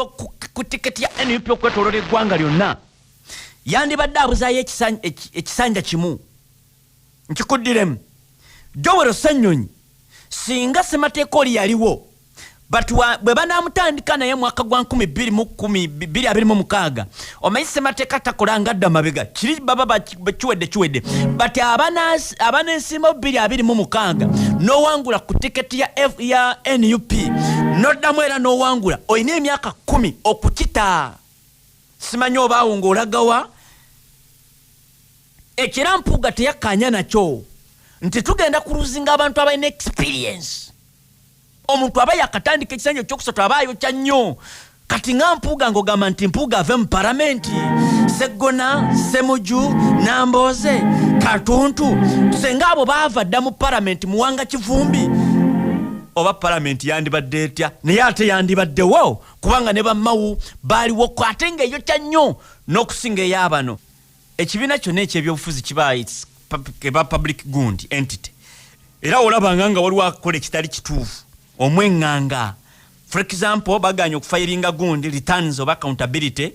ku tiketi ya NUP okwetoloola eggwanga lyonna yandibadde abuzaayo ekisanja kimu nkikuddiremu Jowero Ssennyonyi singa ssemateeka oli yaliwo but bwe banaamutandika naye mwaka gwa 2026 omanyi ssemateeka takola nga adda mabega kiri baba kiwedde but abanensimba 2026 n'owangula ku tiketi ya NUP n'oddamu era n'owangula olina emyaka 10 okukita simanyi obaawo ng'olagawa ekirampuuga teyakkaanya nakyo nti tugenda kuluzinga abantu abalina experience omuntu aba yakatandika ekisanja ekyokusatu aba ayokya nnyo kati nga mpuuga ng'ogamba nti mpuuga ave mu palamenti Seggona Ssemuju Nambooze Katuntu senga abo baava dda mu palamenti Muwanga Kivumbi oba palamenti yandibadde etya naye ate yandibaddewo kubanga ne bammawu baaliwo ate ng'eyokya nnyo n'okusinga ey'abano ekibiina kyonna ekyebyobufuzi kiba eba public good entity era olabanga nga waliwo akola ekitali kituufu omwenganga for example baganya okufayiringa gundi returns oba accountability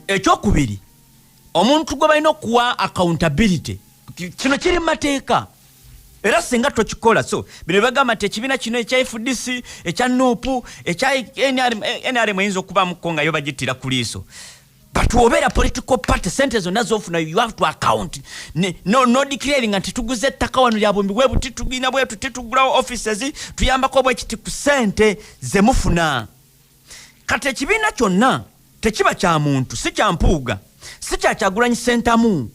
ekyokubiri omuntu gwe balina okuwa accountability kino kiri mu mateeka era singa tokikola so bino bagamba nti ekibiina kino ekya FDC ekya NUP ekya NRM eyinza okubamuko nga yo bagittira ku liiso but wobera political party centers on azofuna you have to account no declaring anti tuguze ettaka wano lya bombi bwe buti tugina bwe tutugula offices tuyambako bwe kiti ku sente zemufuna kati ekibiina kyonna tekiba kya muntu si kya mpuuga si kya Kyagulanyi Ssentamu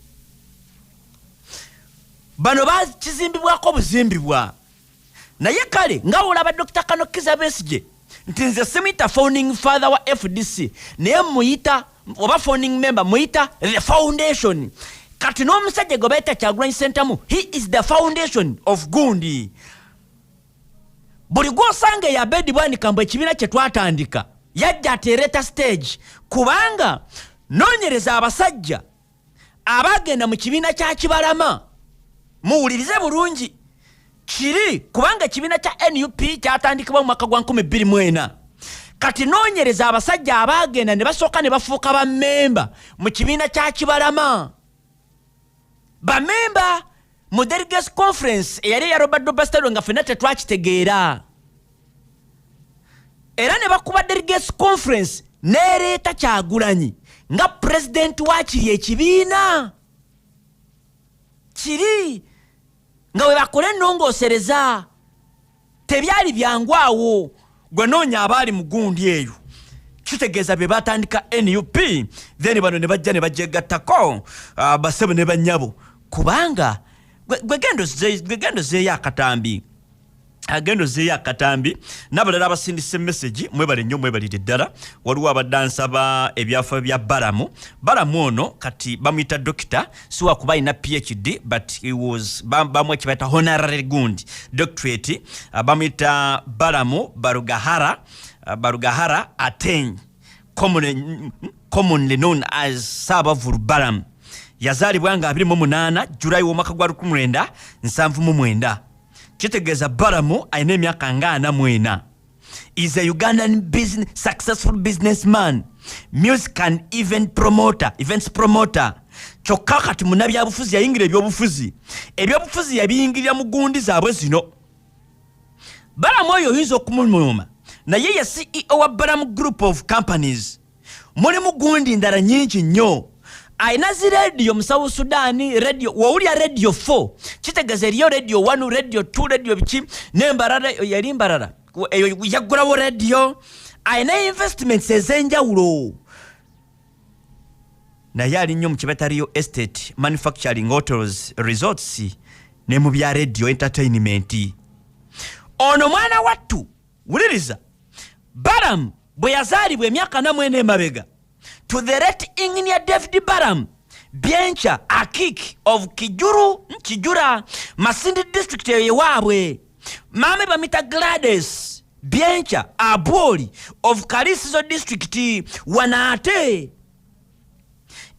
bano bakizimbibwako buzimbibwa naye kale nga olaba Dr. Kanokiza Besigye nti nze simuyita founding father wa FDC naye muyita oba founding member muyita the foundation kati n'omusajja gwe bayita Kyagulanyi Ssentamu he is the foundation of gundi buli gw'osanga eyabedi bwanikambwe ekibiina kye twatandika yajja ateereta stage kubanga noonyereza abasajja abagenda mu kibiina kya Kibalama muwulirize bulungi kiri kubanga ekibiina kya NUP kyatandikibwa mu mwaka gwa 2024 kati noonyereza abasajja abagenda ne basooka ne bafuuka bammemba mu kibiina kya Kibalama bammemba mu delegates conference eyali ya Robert Dobastero nga ffenna tetwakitegeera era ne bakuba delegates conference neereeta Kyagulanyi nga president wa kiri ekibiina kiri nga we bakole ennongoosereza tebyali byangwawo gwe noonya abaali mu gundi eyo kitegeeza bye batandika NUP then bano ne bajja ne bajegattako basebo ne bannyabo kubanga gwe zeeyo akatambi agendo zeeyo akatambi n'abalala abasindise message mwebale nnyo mwebalire ddala waliwo abadansa ba ebyafo bya Balaamu ono kati bamuyita doctor siwa kuba ina PhD but he was bamwe kibaita honorary gundi doctorate bamuyita Balaamu Barugahare Ateny commonly known as Sabavuru Balaamu yazaalibwa nga 28 Julayi w'omwaka gwa 1979 kitegeeza Balaamu ayina emyaka nga 44 is a Ugandan successful businessman music and events promoter kyokka kati munnabyabufuzi yayingira ebyobufuzi yabiyingirira mu gundi zaabwe zino Balaamu oyo oyinza okumuluma naye ye CEO wa Balaamu Group of Companies mulimu gundi ndala nyingi nnyo ayina zi radio mu South Sudan radio wawulya radio 4 kitegeeza eriyo radio 1 radio 2 radio biki n'embarara yali mbarara yaggulawo radio ayina investments ez'enjawulo naye ali nnyo mu kibata real estate manufacturing hotels resorts ne mu bya radio entertainment ono mwana wattu wuliriza Balaamu bwe yazaalibwa emyaka 4 emabega to the late Engineer David Balaamu Biencha Akik of Kijura Masindi district ewaabwe mame bamita Gladys Biencha Aboli of Karisizo district Wanaate.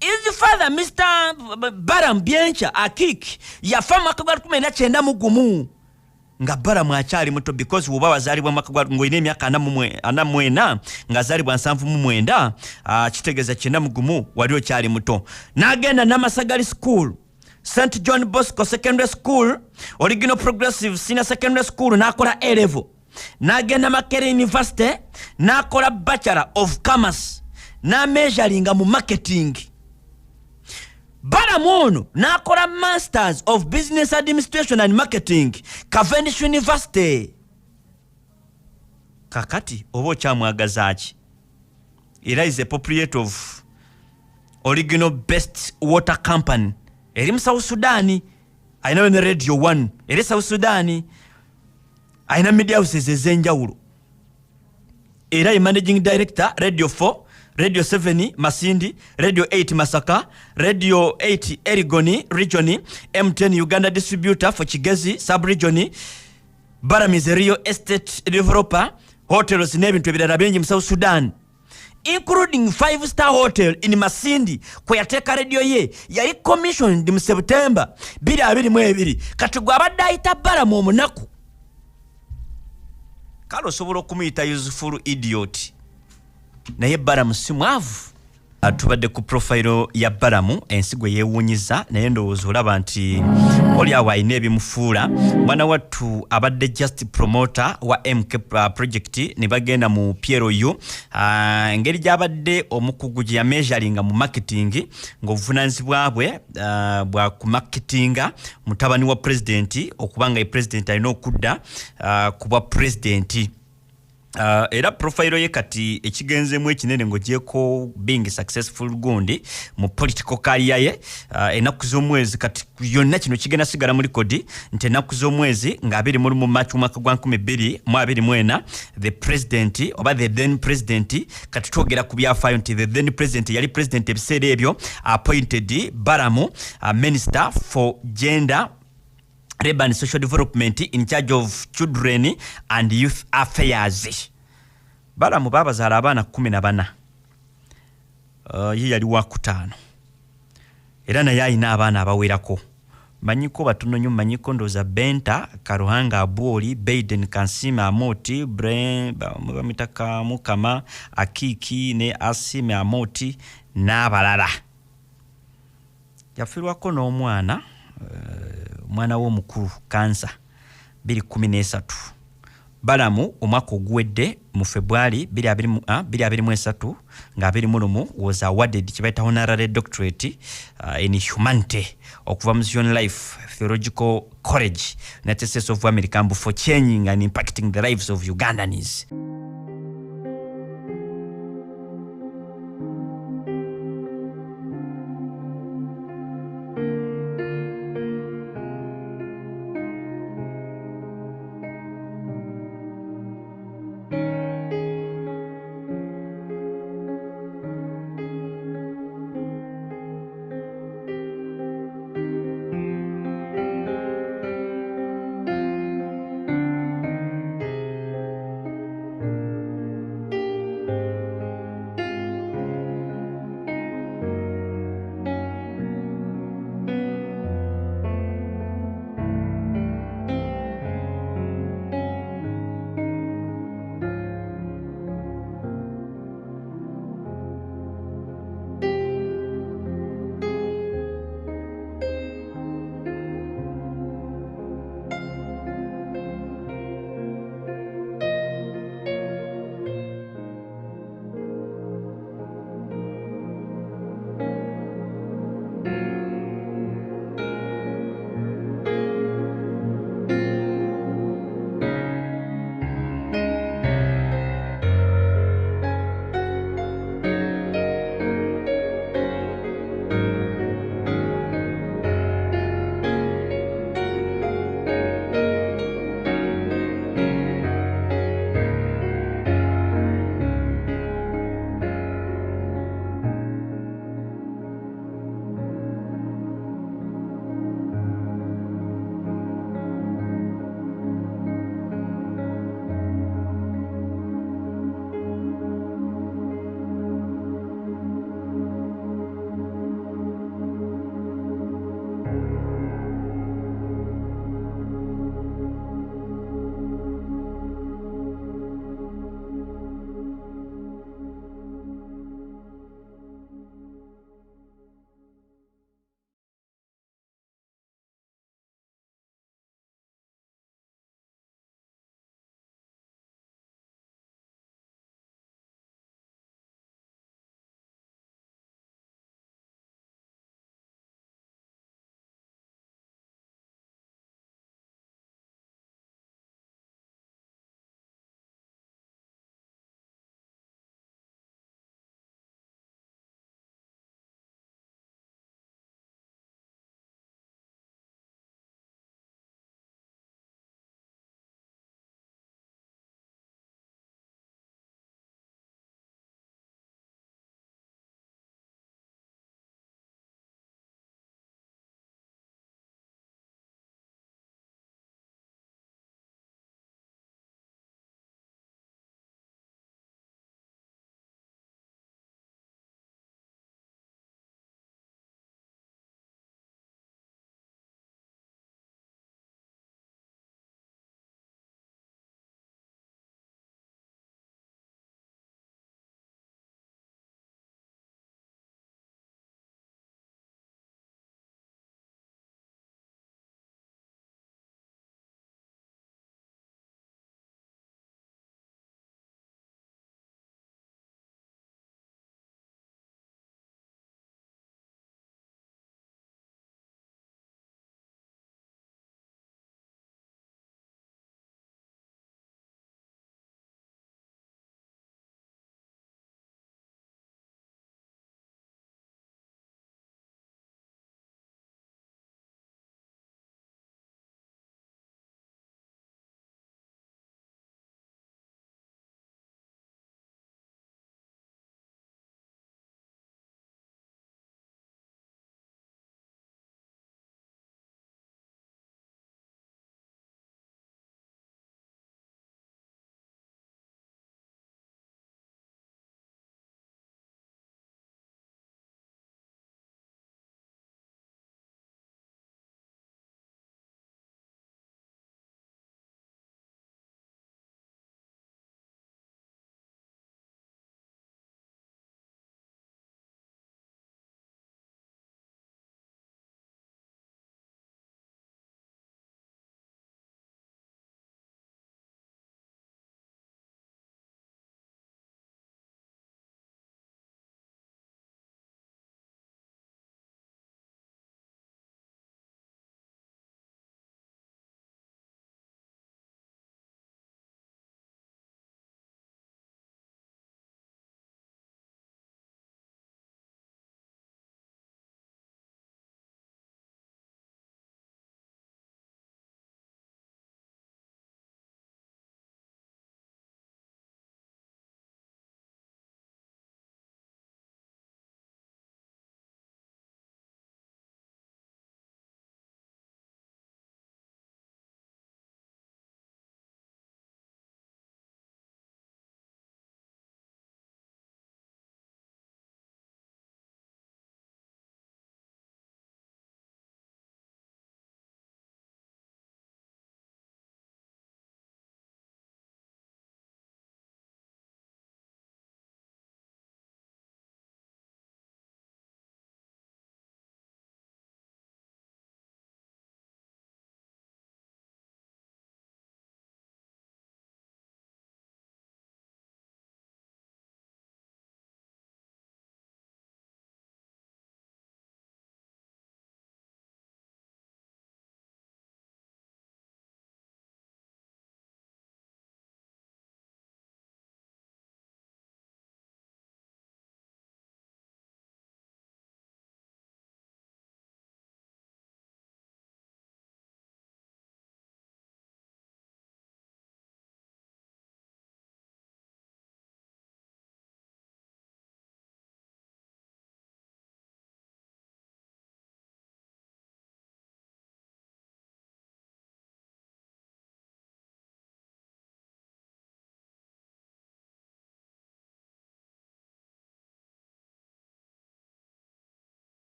His father Mr. Balaamu Biencha Akik yafa mwaka gwa 19 mugumu nga Balamu akyali muto because woba wazalibwa ng'olina emyaka 44 ng'azalibwa 79 kitegeeza 91 wali okyali muto. N'agenda Namasagali School, St. John Bosco Secondary School, Original Progressive Senior Secondary School, n'akola A-level. N'agenda Makerere University, n'akola Bachelor of Commerce, n'ameasuringa mu marketing. Balamu ono n'akola Masters of Business Administration and Marketing, Cavendish University. Kakati oba okyamwagaza ki? Era is a proprietor of Original Best Water Company eri mu South Sudan. Ayina ne Radio 1 eri South Sudan. Ayina media houses ez'enjawulo. Era ye managing director Radio 4, Radio 7 Masindi, Radio 8 Masaka, Radio 8 Erigoni Region, M10 Uganda distributor for Kigezi sub-region. Balamu is a real estate developer, hotels n'ebintu ebirala bingi mu South Sudan, including 5-star hotel in Masindi kwe yateeka radio ye yali commissioned mu September 2022. Kati gwe abadde ayita Balamu omunaku, kale osobola okumuyita useful idiot, naye Balamu si mwavu. Tubadde ku profile ya Balamu, ensigo yeewunyiza naye ndowooza olaba nti oli awo ayina ebimufuula. Mwana wattu abadde just promoter wa MK project ne bagenda mu PRU. Engeri gy'abadde omukugu gye yameasuringa mu marketing ng'obuvunaanyizibwa bwe bwa ku marketinga mutabani wa president okubanga ye president alina okudda ku bwa president. Era profile ye kati ekigenzemu ekinene ngogyeko being successful gundi mu political career ye. Ennaku z'omwezi kati yonna kino kigenda sigala muri kodi nti ennaku z'omwezi nga 21 mu March mwaka gwa 2024 the president oba the then president, kati twogera ku byafaayo nti the then president yali president ebiseera ebyo appointed Balamu minister for gender, Labour and Social Development in charge of children and youth affairs. Balamu babazaala abaana 14. Ye yali wa 5. Era naye alina abaana abawerako. Manyiko batono nnyo, manyiko ndoza Benta, Karuhanga Abwoli, Baden Kansima Amoti, Bamitaka Mukama, Akiki ne Asime Amoti n'abalala. Yafiirwako n'omwana mwana w'omukulu kansa 2013. Balamu omwaka oguwedde mu February 2023 nga 21 was awarded kibaita honorary doctorate in humanity okuva mu Zion Life Theological College, United States of America, for changing and impacting the lives of Ugandans.